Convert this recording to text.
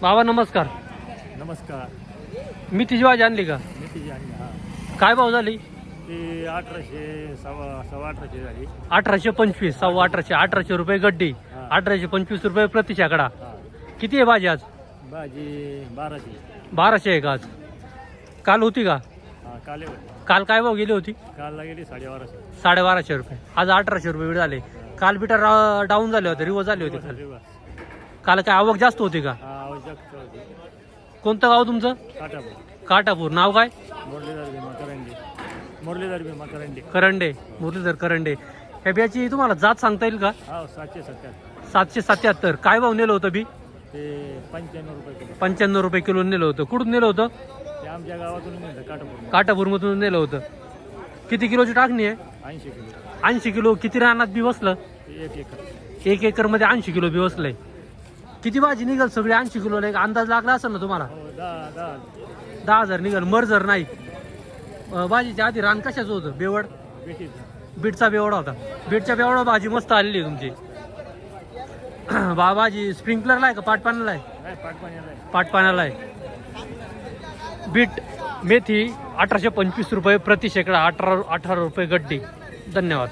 बाबा नमस्कार. नमस्कार. मेथीची भाजी आणली का? मेथीची आणि हा काय भाव झाली? ती 1800 सव्वा 1800 झाली. 1825, 1825, 1800 रुपये गड्डी, हा. 1825 रुपये प्रति शेकडा. हा किती आहे भाजी आज? भाजी 1200. 1200 आहे का आज? काल होती का? हा काल काल काय भाव गेली होती? कालला गेली 1250. 1250 रुपये. आज 1800 रुपये झाले. काल बिटर डाऊन झाले होते, रिवर्स झाले होते काल. काल काय आवक जास्त होती का? हा आवश्यक होती. कोणतं गाव तुमचं? काटापूर. काटापूर. नाव काय? मुरलीधर भीमा करंडे. मुरलीधर भीमा करंडे. करंडे, मुरलीधर करंडे. ह्या बियाची तुम्हाला जात सांगता येईल का? हा 777. 777. काय भाव नेलं होतं बी? ते 95 रुपये किलो. 95 रुपये किलो नेलं होतं. कुठून नेलं होतं? ते आमच्या गावातून नेलं काटापूर. काटापूरमधून नेलं होतं. किती किलोची टाकणी आहे? 80 किलो. 80 किलो. किती रानात बी बसलं? ते 1 एकर. 1 एकरमध्ये 80 किलो बी बसलंय. किती भाजी निघल सगळी 80 किलोला? एक अंदाज लागला असेल ना तुम्हाला? हो 10 10,000 निघल. मर्जर नाही. भाजीच्या आधी रान कशाचं होतं? बेवड. बेटीच. बीटचा बेवडा होता. बीटच्या बेवडा भाजी मस्त आलेली आहे तुमची. भाजी स्प्रिंकलरला आहे का पाटपाण्याला आहे? नाही पाटपाण्याला आहे. पाटपाण्याला आहे. बीट मेथी 1825 रुपये प्रति शेकडा, 18 रुपये गड्डी. धन्यवाद.